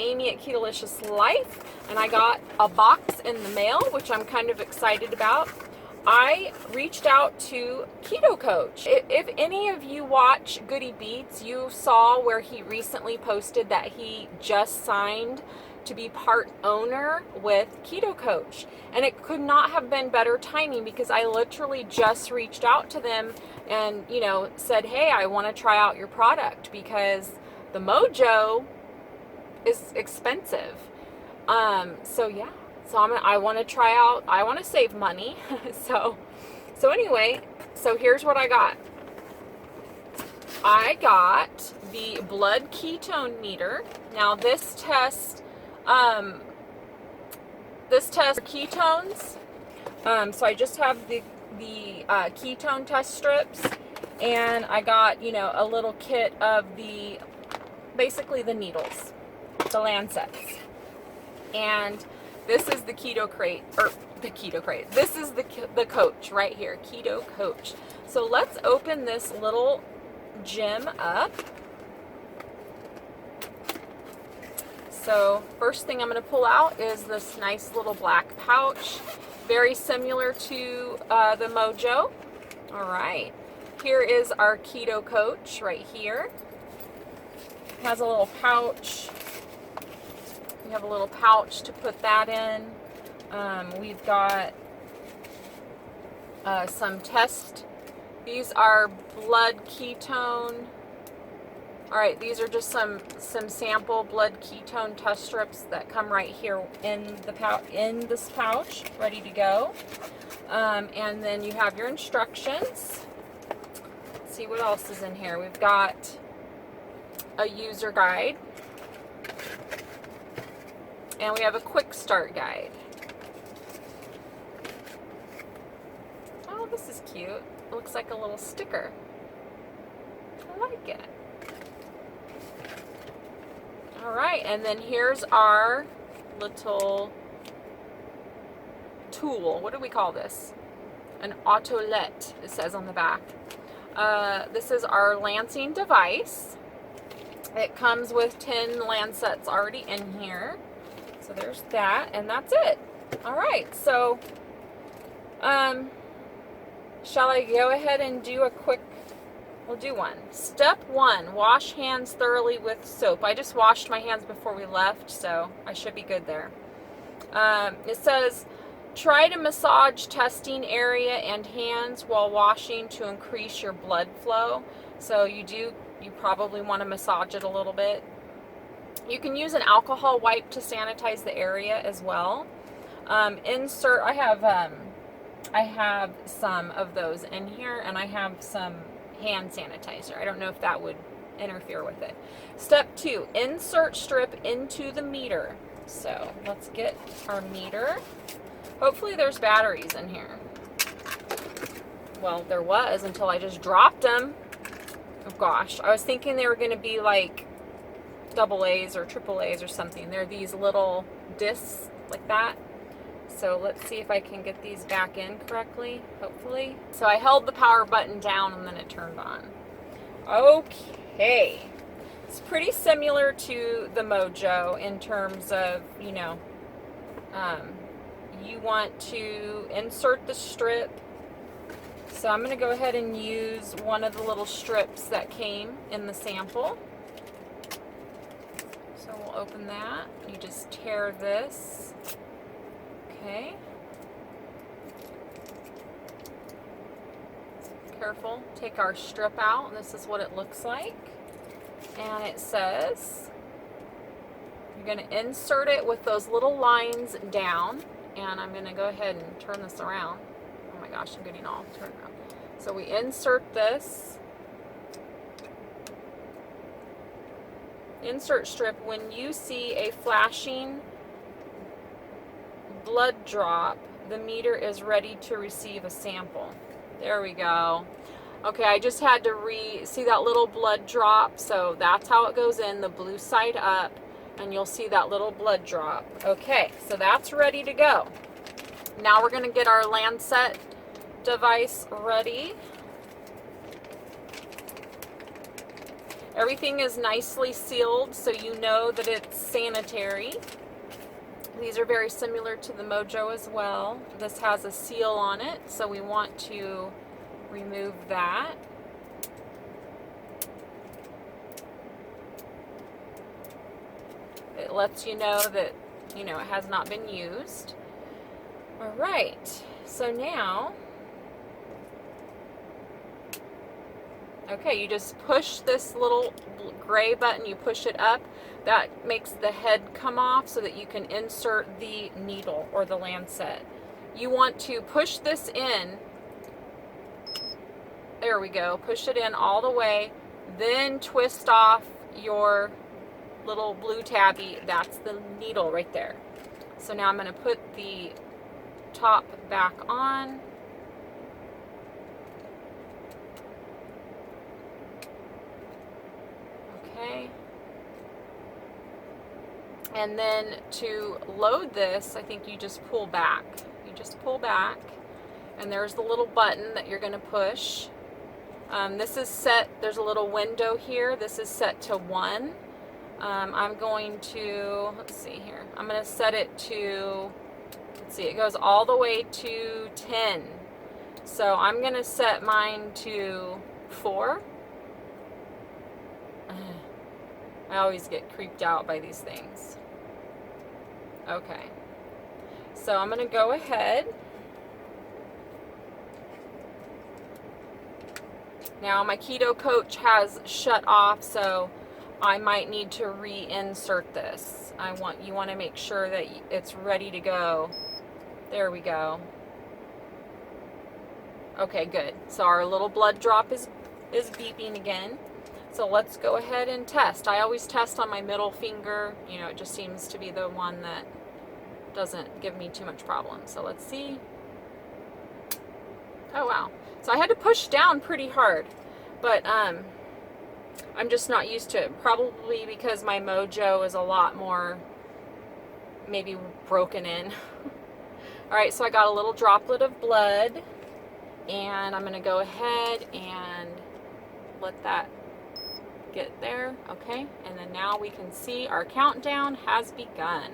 Amy at Ketolicious Life, and I got a box in the mail, which I'm kind of excited about. I reached out to Keto Coach. If any of you watch Goody Beats, you saw where he recently posted that he just signed to be part owner with Keto Coach. And it could not have been better timing, because I literally just reached out to them and, you know, said, hey, I want to try out your product because the Mojo is expensive. So yeah, so I want to try out, I want to save money. so anyway, so here's what I got. I got the blood ketone meter. Now this tests ketones. So I just have the ketone test strips, and I got, you know, a little kit of basically the needles, the lancets. And this is the Keto crate, or the Keto crate. This is the Coach right here, Keto Coach. So let's open this little gem up. So first thing I'm going to pull out is this nice little black pouch, very similar to the Mojo. All right, here is our Keto Coach right here. It has a little pouch. We have a little pouch to put that in. We've got some test. These are blood ketone. All right, these are just some sample blood ketone test strips that come right here in this pouch, ready to go. And then you have your instructions. Let's see what else is in here. We've got a user guide, and we have a quick start guide. Oh, this is cute. It looks like a little sticker. I like it. All right, and then here's our little tool. What do we call this? An autolet, it says on the back. This is our lancing device. It comes with 10 lancets already in here. So there's that, and that's it. All right, so shall I go ahead and do a quick, we'll do one. Step 1, wash hands thoroughly with soap. I just washed my hands before we left, so I should be good there. It says, try to massage testing area and hands while washing to increase your blood flow. So you probably want to massage it a little bit. You can use an alcohol wipe to sanitize the area as well. I have some of those in here, and I have some hand sanitizer. I don't know if that would interfere with it. Step 2, insert strip into the meter. So let's get our meter. Hopefully there's batteries in here. Well, there was until I just dropped them. Oh gosh, I was thinking they were going to be like AA's or AAA's or something. They're these little discs like that. So let's see if I can get these back in correctly, hopefully. So I held the power button down and then it turned on. Okay. It's pretty similar to the Mojo in terms of, you know, you want to insert the strip. So I'm going to go ahead and use one of the little strips that came in the sample. So we'll open that. You just tear this. Okay. Careful. Take our strip out. This is what it looks like. And it says you're going to insert it with those little lines down. And I'm going to go ahead and turn this around. Oh my gosh, I'm getting all turned around. So we insert this. Insert strip. When you see a flashing blood drop, the meter is ready to receive a sample. There we go. Okay, I just had to see that little blood drop. So that's how it goes in, the blue side up, and you'll see that little blood drop. Okay, so that's ready to go. Now we're going to get our lancet device ready. Everything is nicely sealed, so you know that it's sanitary. These are very similar to the Mojo as well. This has a seal on it, so we want to remove that. It lets you know that, you know, it has not been used. All right, so now, okay, you just push this little gray button, you push it up. That makes the head come off so that you can insert the needle or the lancet. You want to push this in. There we go. Push it in all the way. Then twist off your little blue tabby. That's the needle right there. So now I'm going to put the top back on. Okay. And then to load this, I think you just pull back. You just pull back, and there's the little button that you're going to push. This is set, there's a little window here. This is set to 1. I'm going to, let's see here. I'm going to set it to, let's see, it goes all the way to 10. So I'm going to set mine to 4. I always get creeped out by these things. Okay, so I'm going to go ahead. Now my Keto Coach has shut off, so I might need to reinsert this. You want to make sure that it's ready to go. There we go. Okay, good. So our little blood drop is beeping again. So let's go ahead and test. I always test on my middle finger. You know, it just seems to be the one that doesn't give me too much problem. So let's see. Oh, wow. So I had to push down pretty hard, but I'm just not used to it. Probably because my Mojo is a lot more maybe broken in. All right, so I got a little droplet of blood, and I'm going to go ahead and let that get there. Okay, and then now we can see our countdown has begun.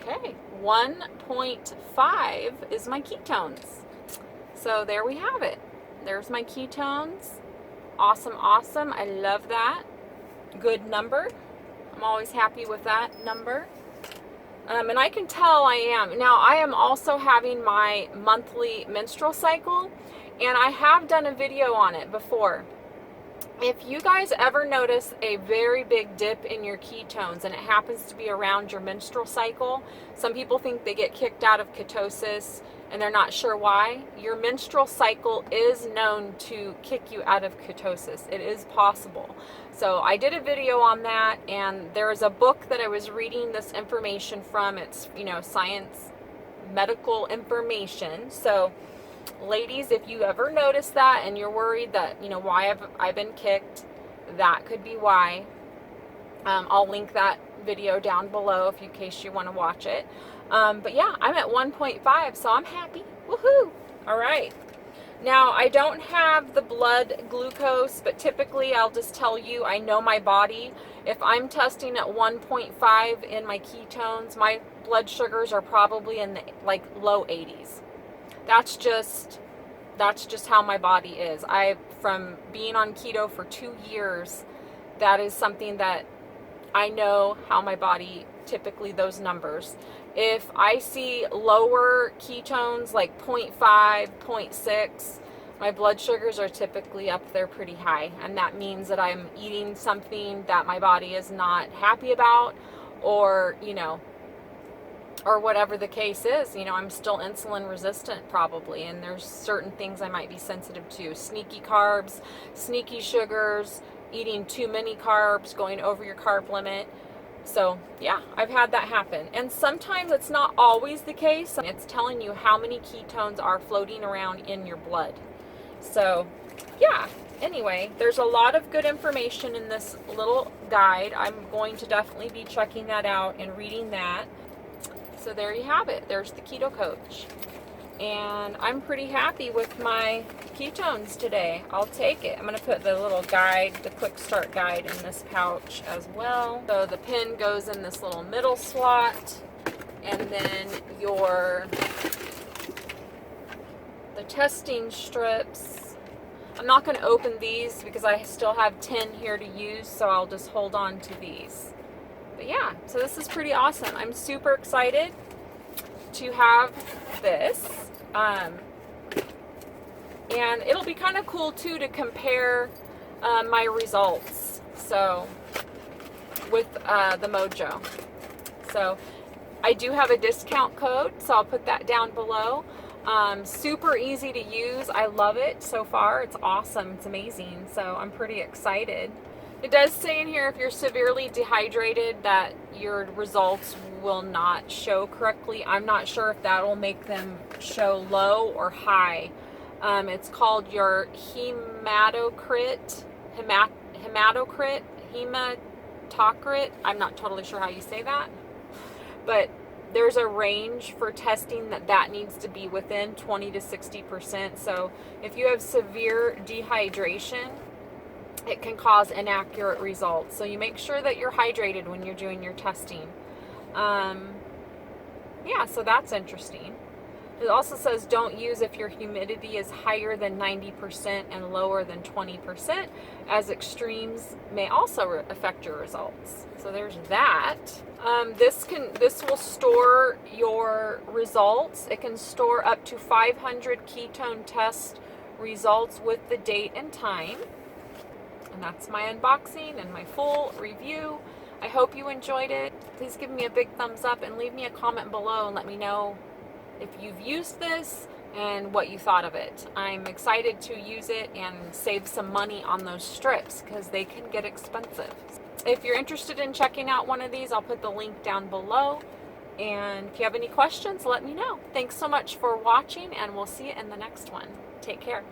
Okay, 1.5 is my ketones. So there we have it. There's my ketones. Awesome, awesome. I love that. Good number. I'm always happy with that number. And I can tell I am. Now, I am also having my monthly menstrual cycle, and I have done a video on it before. If you guys ever notice a very big dip in your ketones, and it happens to be around your menstrual cycle, some people think they get kicked out of ketosis, and they're not sure why. Your menstrual cycle is known to kick you out of ketosis. It is possible. So I did a video on that, and there's a book that I was reading this information from. It's, you know, science, medical information. So ladies, if you ever notice that and you're worried that, you know, why have I been kicked, that could be why. I'll link that video down below in case you want to watch it. But yeah, I'm at 1.5, so I'm happy. Woohoo! All right. Now, I don't have the blood glucose, but typically I'll just tell you, I know my body. If I'm testing at 1.5 in my ketones, my blood sugars are probably in the like low 80s. That's just how my body is. From being on keto for 2 years, that is something that I know how my body, typically those numbers. If I see lower ketones like 0.5, 0.6, my blood sugars are typically up there pretty high. And that means that I'm eating something that my body is not happy about, or, you know, or whatever the case is. You know, I'm still insulin resistant probably, and there's certain things I might be sensitive to. Sneaky carbs, sneaky sugars, eating too many carbs, going over your carb limit. So yeah, I've had that happen. And sometimes it's not always the case. It's telling you how many ketones are floating around in your blood. So yeah, anyway, there's a lot of good information in this little guide. I'm going to definitely be checking that out and reading that. So there you have it. There's the Keto Coach. and I'm pretty happy with my ketones today. I'll take it. I'm going to put the little guide, the quick start guide, in this pouch as well. So the pin goes in this little middle slot, and then the testing strips. I'm not going to open these because I still have 10 here to use, so I'll just hold on to these. But yeah, so this is pretty awesome. I'm super excited to have this. And it'll be kind of cool too to compare my results. So with the Mojo. So I do have a discount code, so I'll put that down below. Super easy to use. I love it so far. It's awesome. It's amazing. So I'm pretty excited. It does say in here if you're severely dehydrated that your results will not show correctly. I'm not sure if that will make them show low or high. It's called your hematocrit. I'm not totally sure how you say that. But there's a range for testing that needs to be within 20 to 60%. So if you have severe dehydration, it can cause inaccurate results. So you make sure that you're hydrated when you're doing your testing. Yeah, so that's interesting. It also says don't use if your humidity is higher than 90% and lower than 20%, as extremes may also affect your results. So there's that. This will store your results. It can store up to 500 ketone test results with the date and time. And that's my unboxing and my full review. I hope you enjoyed it. Please give me a big thumbs up and leave me a comment below and let me know if you've used this and what you thought of it. I'm excited to use it and save some money on those strips because they can get expensive. If you're interested in checking out one of these, I'll put the link down below. And if you have any questions, let me know. Thanks so much for watching, and we'll see you in the next one. Take care.